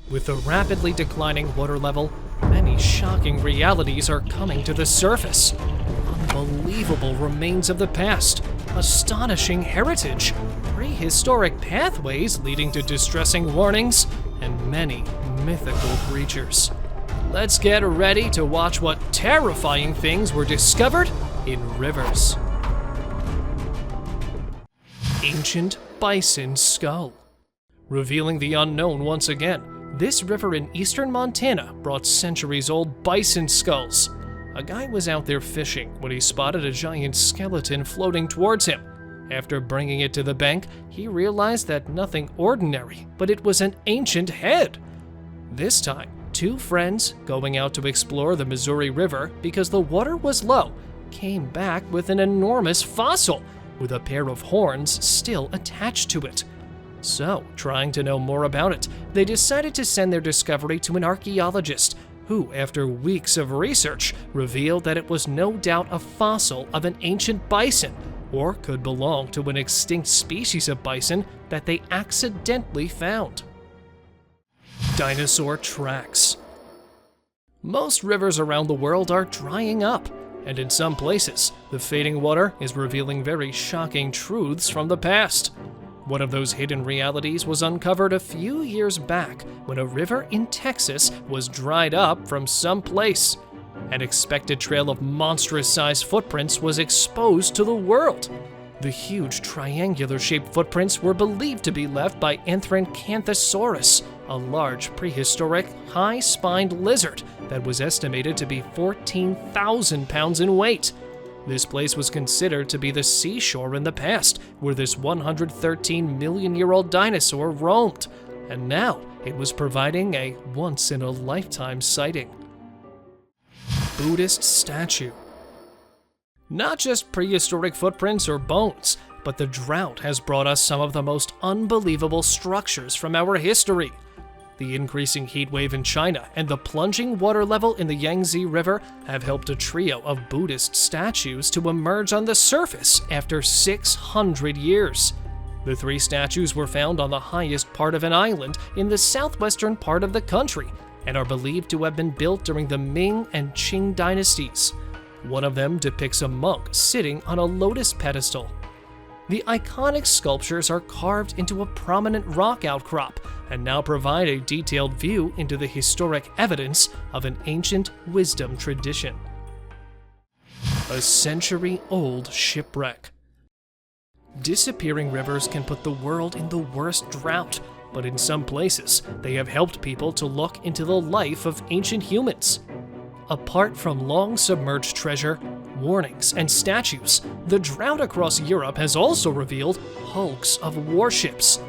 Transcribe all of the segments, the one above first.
With the rapidly declining water level, many shocking realities are coming to the surface. Unbelievable remains of the past, astonishing heritage, prehistoric pathways leading to distressing warnings, and many mythical creatures. Let's get ready to watch what terrifying things were discovered in rivers. Ancient bison skull. Revealing the unknown once again, this river in eastern Montana brought centuries-old bison skulls. A guy was out there fishing when he spotted a giant skeleton floating towards him. After bringing it to the bank, he realized that nothing ordinary, but it was an ancient head. This time, two friends, going out to explore the Missouri River because the water was low, came back with an enormous fossil with a pair of horns still attached to it. So, trying to know more about it, they decided to send their discovery to an archaeologist who, after weeks of research, revealed that it was no doubt a fossil of an ancient bison, or could belong to an extinct species of bison that they accidentally found. Dinosaur tracks. Most rivers around the world are drying up, and in some places, the fading water is revealing very shocking truths from the past. One of those hidden realities was uncovered a few years back when a river in Texas was dried up from some place. An expected trail of monstrous-sized footprints was exposed to the world. The huge triangular-shaped footprints were believed to be left by Anthracanthsaurus, a large prehistoric, high-spined lizard that was estimated to be 14,000 pounds in weight. This place was considered to be the seashore in the past, where this 113-million-year-old dinosaur roamed, and now it was providing a once-in-a-lifetime sighting. Buddhist statue. Not just prehistoric footprints or bones, but the drought has brought us some of the most unbelievable structures from our history. The increasing heat wave in China and the plunging water level in the Yangtze River have helped a trio of Buddhist statues to emerge on the surface after 600 years. The three statues were found on the highest part of an island in the southwestern part of the country and are believed to have been built during the Ming and Qing dynasties. One of them depicts a monk sitting on a lotus pedestal. The iconic sculptures are carved into a prominent rock outcrop and now provide a detailed view into the historic evidence of an ancient wisdom tradition. A century-old shipwreck. Disappearing rivers can put the world in the worst drought, but in some places, they have helped people to look into the life of ancient humans. Apart from long submerged treasure, warnings, and statues, the drought across Europe has also revealed hulks of warships.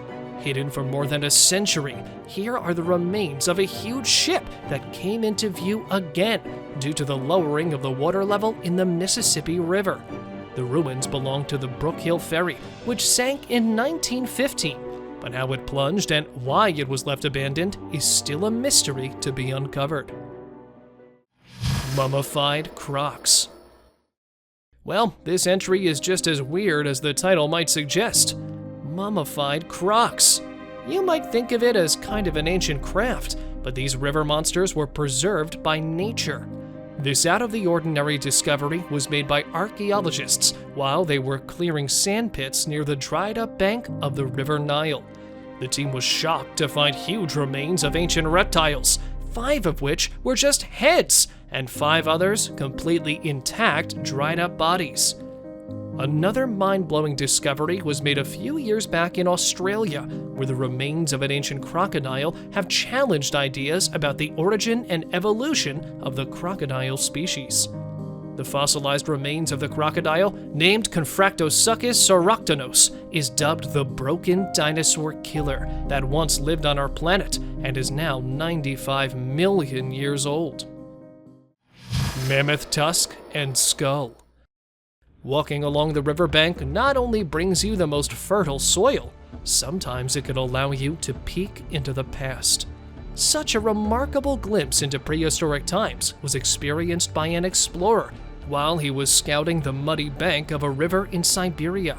Hidden for more than a century, here are the remains of a huge ship that came into view again due to the lowering of the water level in the Mississippi River. The ruins belong to the Brook Hill Ferry, which sank in 1915, but how it plunged and why it was left abandoned is still a mystery to be uncovered. Mummified CROCS. Well, this entry is just as weird as the title might suggest. Mummified CROCS. You might think of it as kind of an ancient craft, but these river monsters were preserved by nature. This out-of-the-ordinary discovery was made by archaeologists while they were clearing sand pits near the dried-up bank of the River Nile. The team was shocked to find huge remains of ancient reptiles, 5 of which were just heads, and 5 others completely intact, dried-up bodies. Another mind-blowing discovery was made a few years back in Australia, where the remains of an ancient crocodile have challenged ideas about the origin and evolution of the crocodile species. The fossilized remains of the crocodile, named Confractosuchus saurochtonos, is dubbed the broken dinosaur killer that once lived on our planet and is now 95 million years old. Mammoth tusk and skull. Walking along the riverbank not only brings you the most fertile soil, sometimes it can allow you to peek into the past. Such a remarkable glimpse into prehistoric times was experienced by an explorer while he was scouting the muddy bank of a river in Siberia.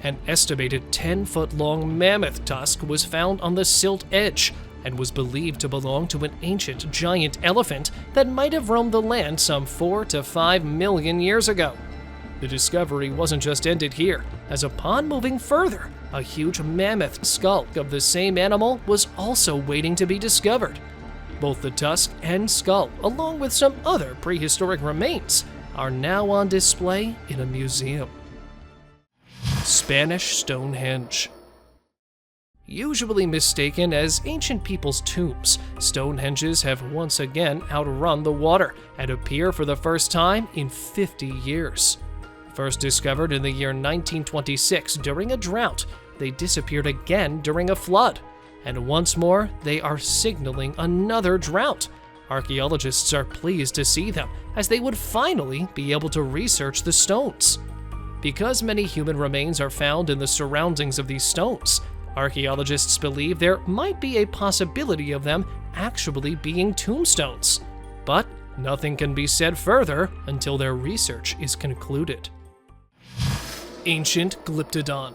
An estimated 10-foot-long mammoth tusk was found on the silt edge, and was believed to belong to an ancient giant elephant that might have roamed the land some 4 to 5 million years ago. The discovery wasn't just ended here, as upon moving further, a huge mammoth skull of the same animal was also waiting to be discovered. Both the tusk and skull, along with some other prehistoric remains, are now on display in a museum. Spanish Stonehenge. Usually mistaken as ancient people's tombs, Stonehenges have once again outrun the water and appear for the first time in 50 years. First discovered in the year 1926 during a drought, they disappeared again during a flood. And once more, they are signaling another drought. Archaeologists are pleased to see them, as they would finally be able to research the stones. Because many human remains are found in the surroundings of these stones, archaeologists believe there might be a possibility of them actually being tombstones. But nothing can be said further until their research is concluded. Ancient Glyptodon.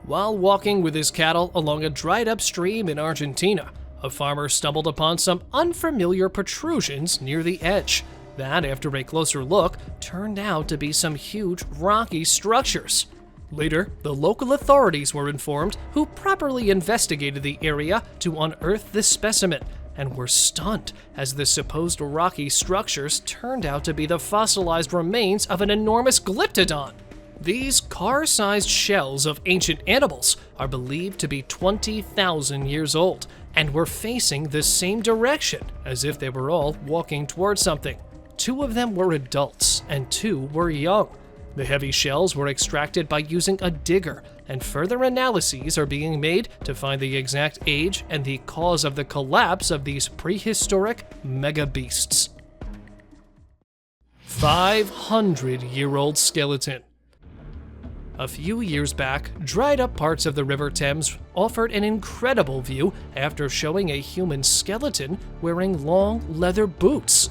While walking with his cattle along a dried-up stream in Argentina, a farmer stumbled upon some unfamiliar protrusions near the edge that, after a closer look, turned out to be some huge rocky structures. Later, the local authorities were informed, who properly investigated the area to unearth the specimen, and were stunned as the supposed rocky structures turned out to be the fossilized remains of an enormous glyptodon. These car-sized shells of ancient animals are believed to be 20,000 years old and were facing the same direction, as if they were all walking towards something. 2 of them were adults and 2 were young. The heavy shells were extracted by using a digger, and further analyses are being made to find the exact age and the cause of the collapse of these prehistoric megabeasts. 500-year-old skeleton. A few years back, dried-up parts of the River Thames offered an incredible view after showing a human skeleton wearing long leather boots.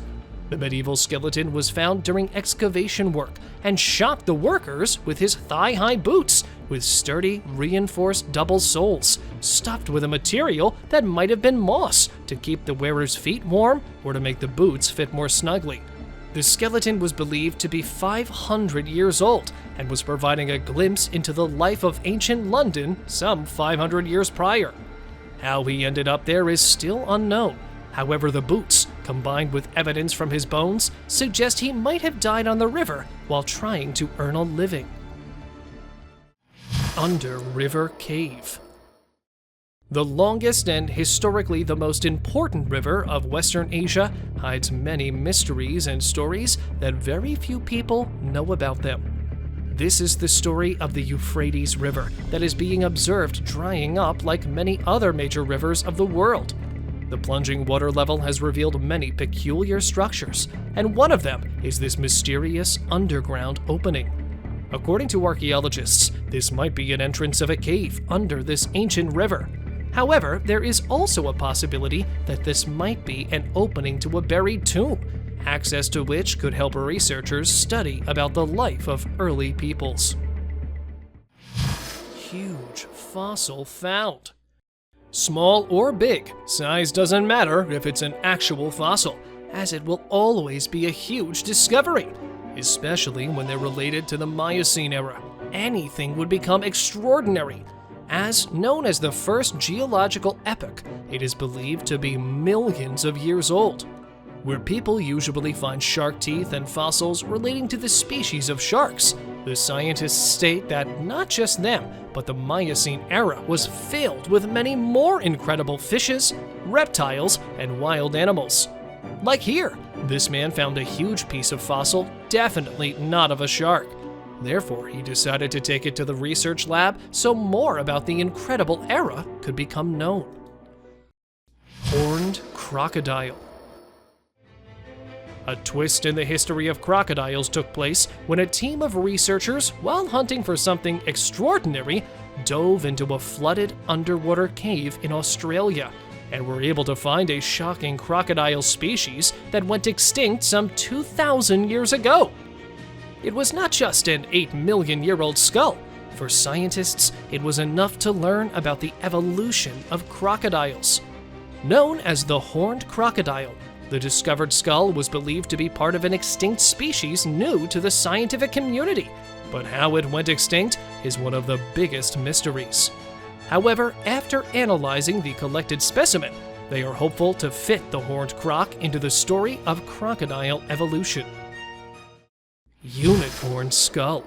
The medieval skeleton was found during excavation work and shocked the workers with his thigh-high boots with sturdy, reinforced double soles, stuffed with a material that might have been moss to keep the wearer's feet warm or to make the boots fit more snugly. The skeleton was believed to be 500 years old and was providing a glimpse into the life of ancient London some 500 years prior. How he ended up there is still unknown. However, the boots, combined with evidence from his bones, suggest he might have died on the river while trying to earn a living. Under River Cave. The longest and historically the most important river of Western Asia hides many mysteries and stories that very few people know about them. This is the story of the Euphrates River that is being observed drying up like many other major rivers of the world. The plunging water level has revealed many peculiar structures, and one of them is this mysterious underground opening. According to archaeologists, this might be an entrance of a cave under this ancient river. However, there is also a possibility that this might be an opening to a buried tomb, access to which could help researchers study about the life of early peoples. Huge fossil found. Small or big, size doesn't matter if it's an actual fossil, as it will always be a huge discovery, especially when they're related to the Miocene era. Anything would become extraordinary. As known as the first geological epoch, it is believed to be millions of years old. Where people usually find shark teeth and fossils relating to the species of sharks, the scientists state that not just them, but the Miocene era was filled with many more incredible fishes, reptiles, and wild animals. Like here, this man found a huge piece of fossil, definitely not of a shark. Therefore, he decided to take it to the research lab so more about the incredible era could become known. Horned crocodile. A twist in the history of crocodiles took place when a team of researchers, while hunting for something extraordinary, dove into a flooded underwater cave in Australia and were able to find a shocking crocodile species that went extinct some 2,000 years ago. It was not just an 8 million year old skull. For scientists, it was enough to learn about the evolution of crocodiles. Known as the horned crocodile, the discovered skull was believed to be part of an extinct species new to the scientific community, but how it went extinct is one of the biggest mysteries. However, after analyzing the collected specimen, they are hopeful to fit the horned croc into the story of crocodile evolution. Unicorn skull.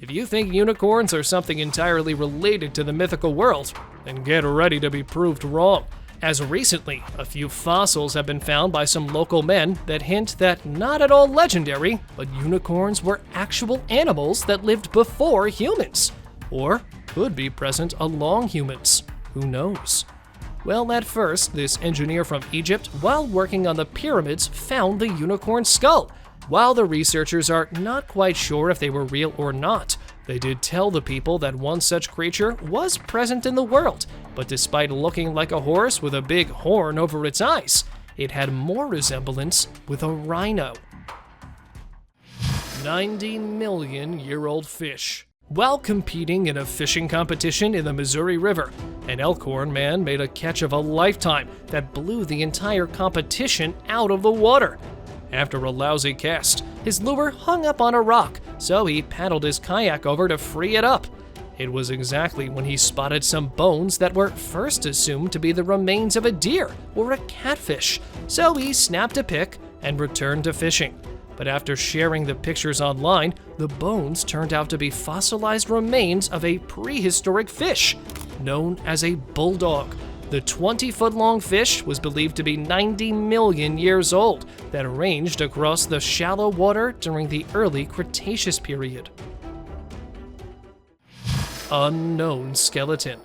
If you think unicorns are something entirely related to the mythical world, then get ready to be proved wrong. As recently, a few fossils have been found by some local men that hint that not at all legendary, but unicorns were actual animals that lived before humans, or could be present along humans. Who knows? Well, at first, this engineer from Egypt, while working on the pyramids, found the unicorn skull. While the researchers are not quite sure if they were real or not, they did tell the people that one such creature was present in the world, but despite looking like a horse with a big horn over its eyes, it had more resemblance with a rhino. 90-million-year-old fish. While competing in a fishing competition in the Missouri River, an Elkhorn man made a catch of a lifetime that blew the entire competition out of the water. After a lousy cast, his lure hung up on a rock, so he paddled his kayak over to free it up. It was exactly when he spotted some bones that were first assumed to be the remains of a deer or a catfish, so he snapped a pic and returned to fishing. But after sharing the pictures online, the bones turned out to be fossilized remains of a prehistoric fish known as a bulldog. The 20-foot-long fish was believed to be 90 million years old that ranged across the shallow water during the early Cretaceous period. Unknown skeleton.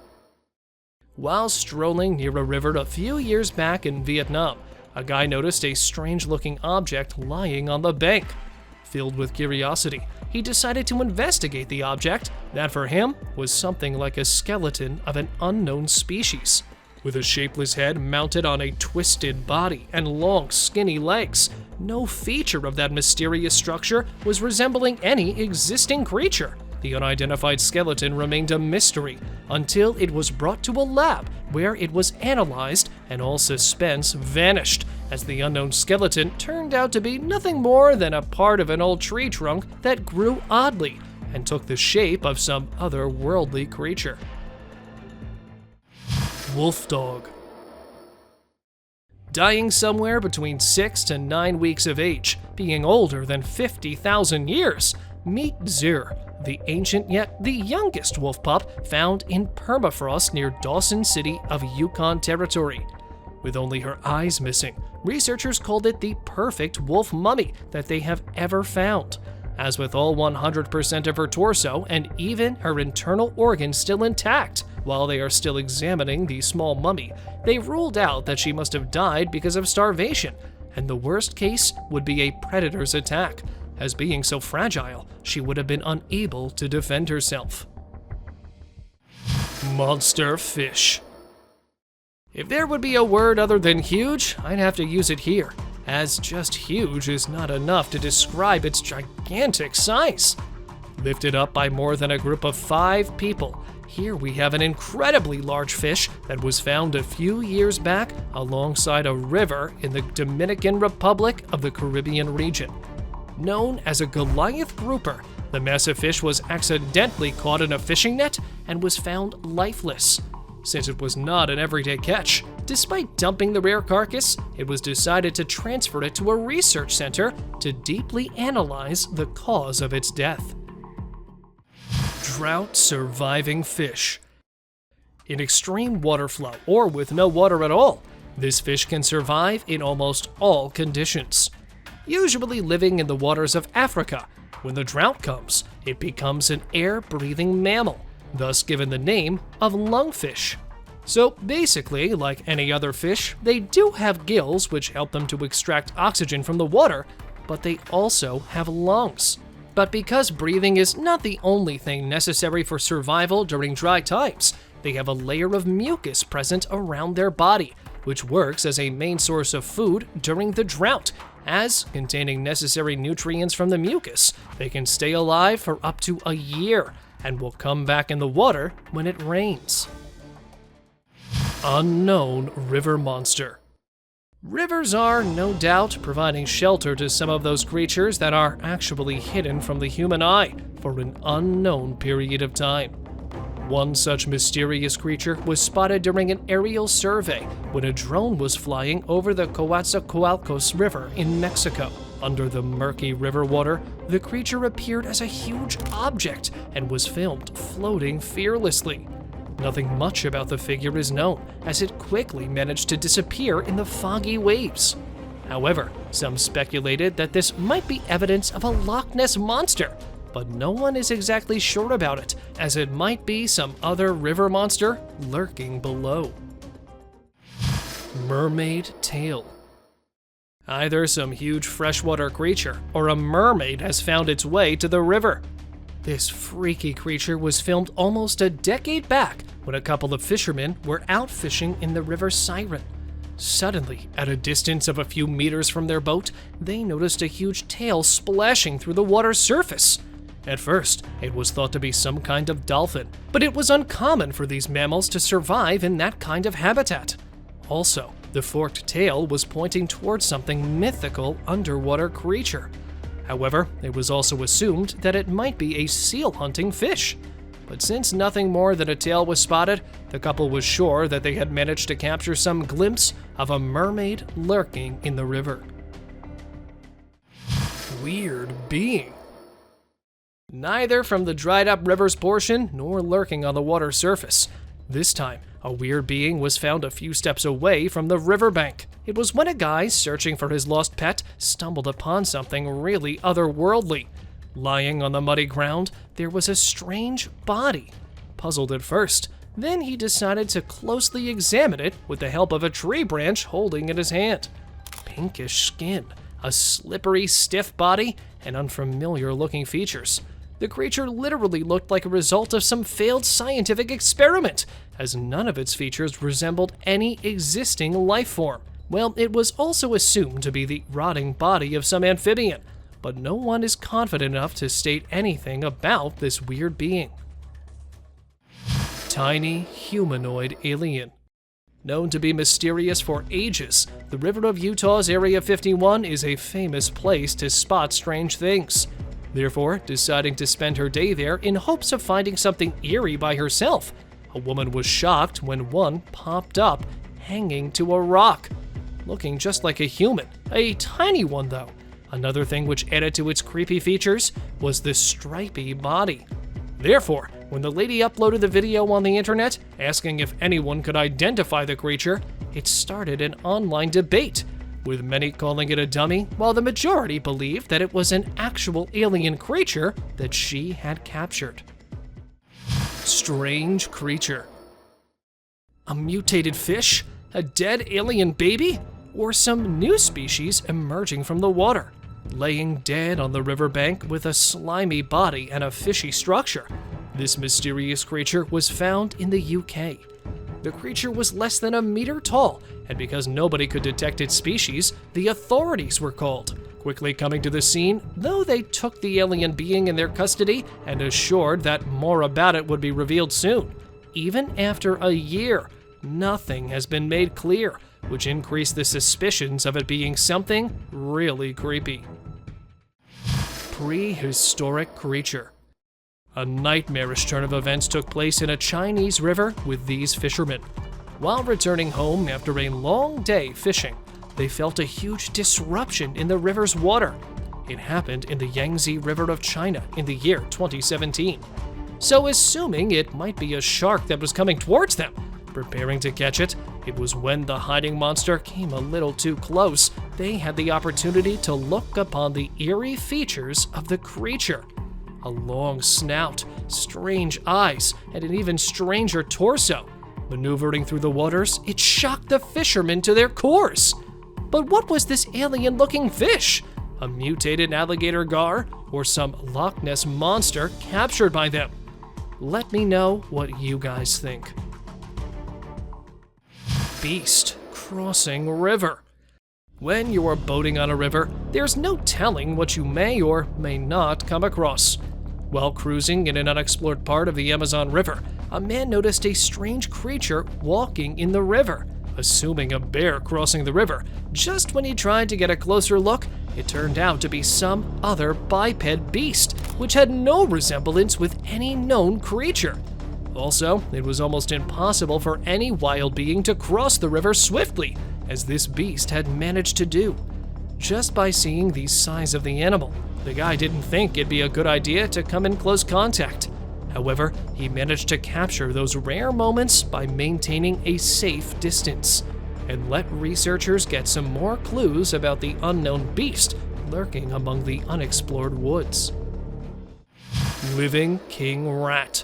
While strolling near a river a few years back in Vietnam, a guy noticed a strange-looking object lying on the bank. Filled with curiosity, he decided to investigate the object that for him was something like a skeleton of an unknown species. With a shapeless head mounted on a twisted body and long, skinny legs, no feature of that mysterious structure was resembling any existing creature. The unidentified skeleton remained a mystery until it was brought to a lab where it was analyzed and all suspense vanished, as the unknown skeleton turned out to be nothing more than a part of an old tree trunk that grew oddly and took the shape of some otherworldly creature. Wolf dog. Dying somewhere between 6 to 9 weeks of age, being older than 50,000 years, meet Zir, the ancient yet the youngest wolf pup found in permafrost near Dawson City of Yukon Territory. With only her eyes missing, researchers called it the perfect wolf mummy that they have ever found. As with all 100% of her torso and even her internal organs still intact, while they are still examining the small mummy, they ruled out that she must have died because of starvation, and the worst case would be a predator's attack, as being so fragile, she would have been unable to defend herself. Monster fish. If there would be a word other than huge, I'd have to use it here, as just huge is not enough to describe its gigantic size. Lifted up by more than a group of 5 people, here we have an incredibly large fish that was found a few years back alongside a river in the Dominican Republic of the Caribbean region. Known as a Goliath grouper, the massive fish was accidentally caught in a fishing net and was found lifeless. Since it was not an everyday catch, despite dumping the rare carcass, it was decided to transfer it to a research center to deeply analyze the cause of its death. Drought surviving fish. In extreme water flow or with no water at all, this fish can survive in almost all conditions. Usually living in the waters of Africa, when the drought comes, it becomes an air-breathing mammal, thus given the name of lungfish. So basically, like any other fish, they do have gills which help them to extract oxygen from the water, but they also have lungs. But because breathing is not the only thing necessary for survival during dry times, they have a layer of mucus present around their body which works as a main source of food during the drought, as containing necessary nutrients from the mucus. They can stay alive for up to a year and will come back in the water when it rains. Unknown river monster. Rivers are, no doubt, providing shelter to some of those creatures that are actually hidden from the human eye for an unknown period of time. One such mysterious creature was spotted during an aerial survey when a drone was flying over the Coatzacoalcos River in Mexico. Under the murky river water, the creature appeared as a huge object and was filmed floating fearlessly. Nothing much about the figure is known, as it quickly managed to disappear in the foggy waves. However, some speculated that this might be evidence of a Loch Ness monster, but no one is exactly sure about it, as it might be some other river monster lurking below. Mermaid tail. Either some huge freshwater creature or a mermaid has found its way to the river. This freaky creature was filmed almost a decade back when a couple of fishermen were out fishing in the River Siren. Suddenly, at a distance of a few meters from their boat, they noticed a huge tail splashing through the water's surface. At first, it was thought to be some kind of dolphin, but it was uncommon for these mammals to survive in that kind of habitat. Also, the forked tail was pointing towards something mythical underwater creature. However, it was also assumed that it might be a seal-hunting fish. But since nothing more than a tail was spotted, the couple was sure that they had managed to capture some glimpse of a mermaid lurking in the river. Weird being. Neither from the dried-up river's portion nor lurking on the water surface. This time, a weird being was found a few steps away from the riverbank. It was when a guy searching for his lost pet stumbled upon something really otherworldly. Lying on the muddy ground, there was a strange body. Puzzled at first, then he decided to closely examine it with the help of a tree branch holding in his hand. Pinkish skin, a slippery, stiff body, and unfamiliar-looking features. The creature literally looked like a result of some failed scientific experiment, as none of its features resembled any existing life form. Well, it was also assumed to be the rotting body of some amphibian, but no one is confident enough to state anything about this weird being. Tiny humanoid alien. Known to be mysterious for ages, the River of Utah's Area 51 is a famous place to spot strange things. Therefore, deciding to spend her day there in hopes of finding something eerie by herself, a woman was shocked when one popped up hanging to a rock, looking just like a human, a tiny one though. Another thing which added to its creepy features was the stripy body. Therefore, when the lady uploaded the video on the internet, asking if anyone could identify the creature, it started an online debate, with many calling it a dummy, while the majority believed that it was an actual alien creature that she had captured. Strange creature. A mutated fish? A dead alien baby? Or some new species emerging from the water, laying dead on the riverbank with a slimy body and a fishy structure? This mysterious creature was found in the UK. The creature was less than a meter tall, and because nobody could detect its species, the authorities were called. Quickly coming to the scene, though they took the alien being in their custody and assured that more about it would be revealed soon. Even after a year, nothing has been made clear, which increased the suspicions of it being something really creepy. Prehistoric creature. A nightmarish turn of events took place in a Chinese river with these fishermen. While returning home after a long day fishing, they felt a huge disruption in the river's water. It happened in the Yangtze River of China in the year 2017. So assuming it might be a shark that was coming towards them, preparing to catch it, it was when the hiding monster came a little too close, they had the opportunity to look upon the eerie features of the creature. A long snout, strange eyes, and an even stranger torso. Maneuvering through the waters, it shocked the fishermen to their cores. But what was this alien-looking fish? A mutated alligator gar, or some Loch Ness monster captured by them? Let me know what you guys think. Beast crossing river. When you are boating on a river, there's no telling what you may or may not come across. While cruising in an unexplored part of the Amazon River, a man noticed a strange creature walking in the river, assuming a bear crossing the river. Just when he tried to get a closer look, it turned out to be some other biped beast, which had no resemblance with any known creature. Also, it was almost impossible for any wild being to cross the river swiftly, as this beast had managed to do. Just by seeing the size of the animal, the guy didn't think it'd be a good idea to come in close contact. However, he managed to capture those rare moments by maintaining a safe distance, and let researchers get some more clues about the unknown beast lurking among the unexplored woods. Living King Rat.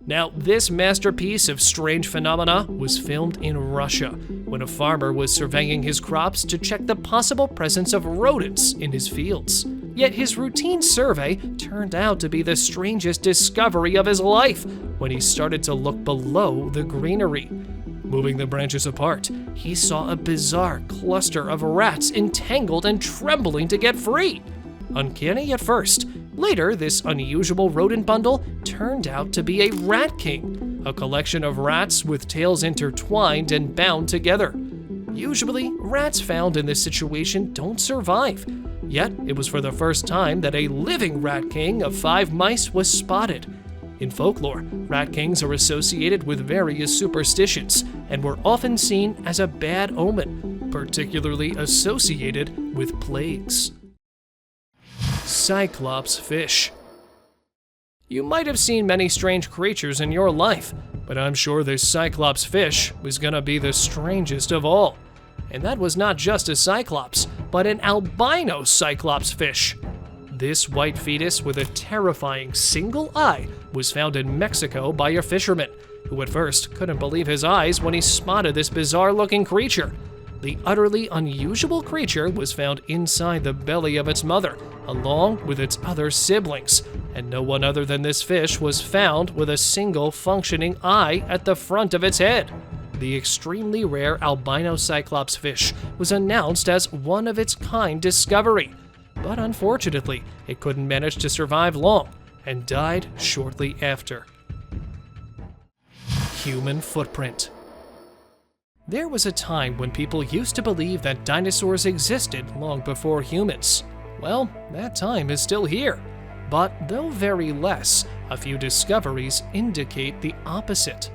Now, this masterpiece of strange phenomena was filmed in Russia, when a farmer was surveying his crops to check the possible presence of rodents in his fields. Yet his routine survey turned out to be the strangest discovery of his life when he started to look below the greenery. Moving the branches apart, he saw a bizarre cluster of rats entangled and trembling to get free. Uncanny at first, later this unusual rodent bundle turned out to be a rat king, a collection of rats with tails intertwined and bound together. Usually, rats found in this situation don't survive, yet it was for the first time that a living rat king of 5 mice was spotted. In folklore, rat kings are associated with various superstitions and were often seen as a bad omen, particularly associated with plagues. Cyclops fish. You might have seen many strange creatures in your life, but I'm sure this Cyclops fish was gonna be the strangest of all. And that was not just a Cyclops, but an albino Cyclops fish. This white fetus with a terrifying single eye was found in Mexico by a fisherman, who at first couldn't believe his eyes when he spotted this bizarre-looking creature. The utterly unusual creature was found inside the belly of its mother, along with its other siblings, and no one other than this fish was found with a single functioning eye at the front of its head. The extremely rare albino Cyclops fish was announced as one-of-its-kind discovery, but unfortunately, it couldn't manage to survive long and died shortly after. Human footprint. There was a time when people used to believe that dinosaurs existed long before humans. Well, that time is still here. But though very less, a few discoveries indicate the opposite.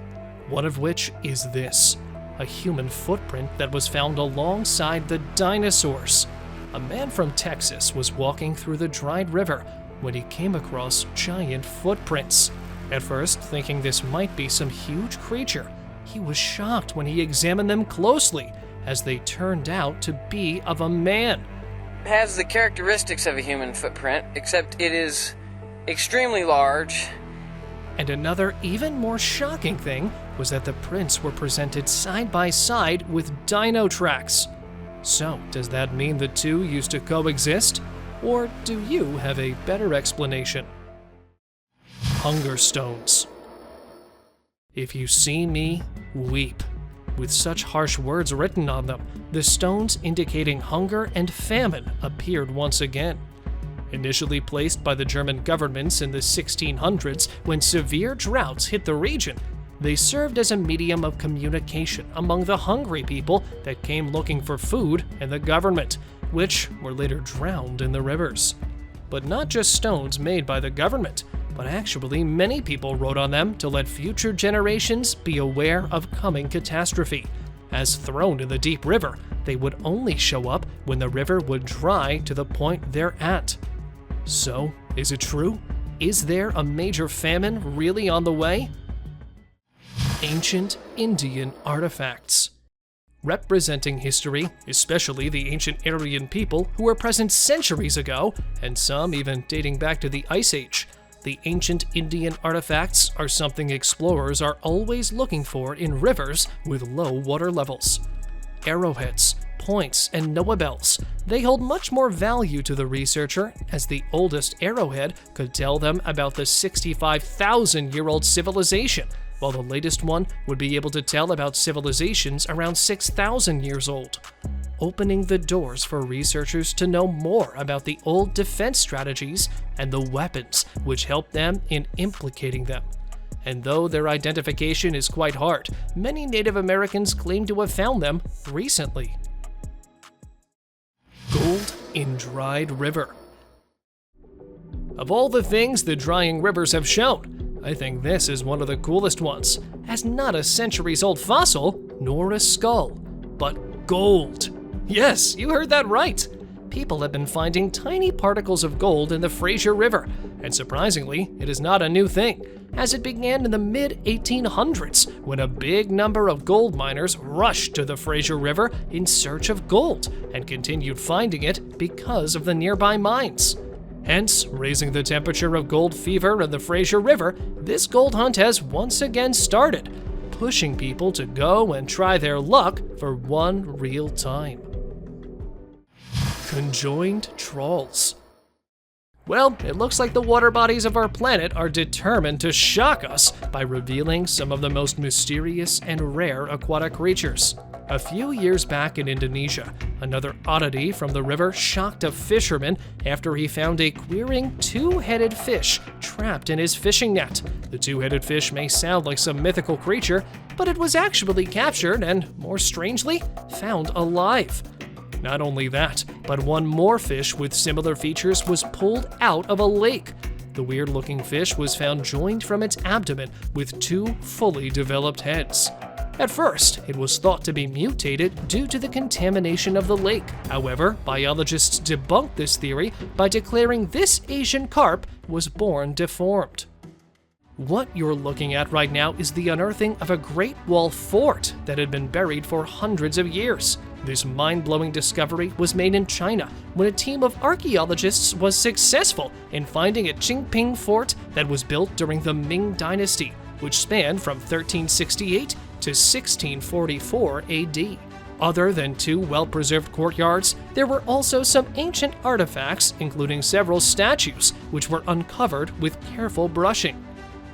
One of which is this: a human footprint that was found alongside the dinosaurs. A man from Texas was walking through the dried river when he came across giant footprints. At first, thinking this might be some huge creature, he was shocked when he examined them closely, as they turned out to be of a man. It has the characteristics of a human footprint, except it is extremely large. And another even more shocking thing was that the prints were presented side by side with dino tracks. So, does that mean the two used to coexist? Or do you have a better explanation? Hunger stones. If you see me, weep. With such harsh words written on them, the stones indicating hunger and famine appeared once again. Initially placed by the German governments in the 1600s when severe droughts hit the region, they served as a medium of communication among the hungry people that came looking for food and the government, which were later drowned in the rivers. But not just stones made by the government, but actually many people wrote on them to let future generations be aware of coming catastrophe. As thrown in the deep river, they would only show up when the river would dry to the point they're at. So, is it true? Is there a major famine really on the way? Ancient Indian artifacts. Representing history, especially the ancient Aryan people who were present centuries ago, and some even dating back to the Ice Age, the ancient Indian artifacts are something explorers are always looking for in rivers with low water levels. Arrowheads, points, and Noah bells, they hold much more value to the researcher, as the oldest arrowhead could tell them about the 65,000-year-old civilization while the latest one would be able to tell about civilizations around 6,000 years old, opening the doors for researchers to know more about the old defense strategies and the weapons which helped them in implicating them. And though their identification is quite hard, many Native Americans claim to have found them recently. Gold in dried river. Of all the things the drying rivers have shown, I think this is one of the coolest ones, as not a centuries-old fossil, nor a skull, but gold. Yes, you heard that right. People have been finding tiny particles of gold in the Fraser River, and surprisingly, it is not a new thing, as it began in the mid-1800s when a big number of gold miners rushed to the Fraser River in search of gold and continued finding it because of the nearby mines. Hence, raising the temperature of gold fever in the Fraser River, this gold hunt has once again started, pushing people to go and try their luck for one real time. Conjoined trawls. Well, it looks like the water bodies of our planet are determined to shock us by revealing some of the most mysterious and rare aquatic creatures. A few years back in Indonesia, another oddity from the river shocked a fisherman after he found a queering two-headed fish trapped in his fishing net. The two-headed fish may sound like some mythical creature, but it was actually captured and, more strangely, found alive. Not only that, but one more fish with similar features was pulled out of a lake. The weird-looking fish was found joined from its abdomen with two fully developed heads. At first, it was thought to be mutated due to the contamination of the lake. However, biologists debunked this theory by declaring this Asian carp was born deformed. What you're looking at right now is the unearthing of a Great Wall fort that had been buried for hundreds of years. This mind-blowing discovery was made in China when a team of archaeologists was successful in finding a Qingping fort that was built during the Ming Dynasty, which spanned from 1368 to 1644 AD. Other than two well-preserved courtyards, there were also some ancient artifacts, including several statues, which were uncovered with careful brushing.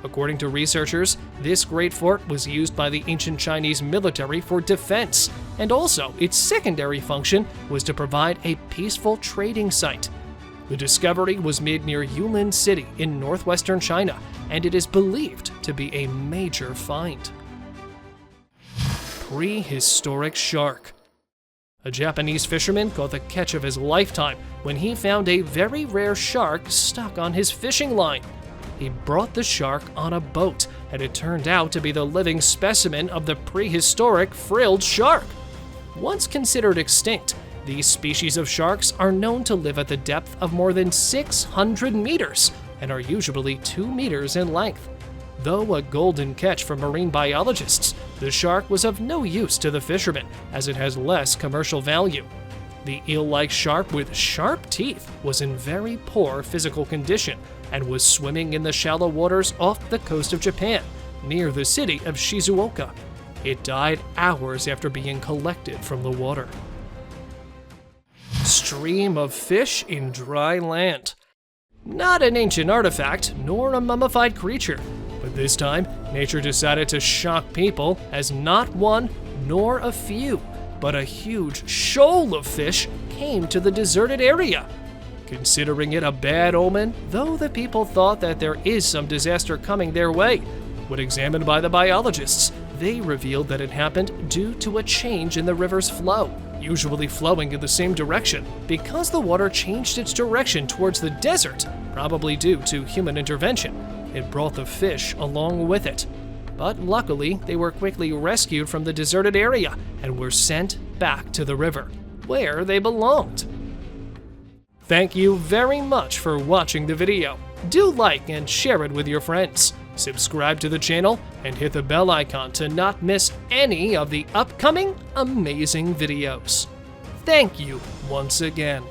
According to researchers, this great fort was used by the ancient Chinese military for defense, and also its secondary function was to provide a peaceful trading site. The discovery was made near Yulin City in northwestern China, and it is believed to be a major find. Prehistoric shark. A Japanese fisherman caught the catch of his lifetime when he found a very rare shark stuck on his fishing line. He brought the shark on a boat, and it turned out to be the living specimen of the prehistoric frilled shark. Once considered extinct, these species of sharks are known to live at the depth of more than 600 meters and are usually 2 meters in length. Though a golden catch for marine biologists, the shark was of no use to the fishermen as it has less commercial value. The eel-like shark with sharp teeth was in very poor physical condition and was swimming in the shallow waters off the coast of Japan, near the city of Shizuoka. It died hours after being collected from the water. Stream of fish in dry land. Not an ancient artifact, nor a mummified creature, but this time, nature decided to shock people as not one nor a few, but a huge shoal of fish came to the deserted area. Considering it a bad omen, though the people thought that there is some disaster coming their way, when examined by the biologists, they revealed that it happened due to a change in the river's flow, usually flowing in the same direction, because the water changed its direction towards the desert, probably due to human intervention. It brought the fish along with it. But luckily, they were quickly rescued from the deserted area and were sent back to the river, where they belonged. Thank you very much for watching the video. Do like and share it with your friends. Subscribe to the channel and hit the bell icon to not miss any of the upcoming amazing videos. Thank you once again.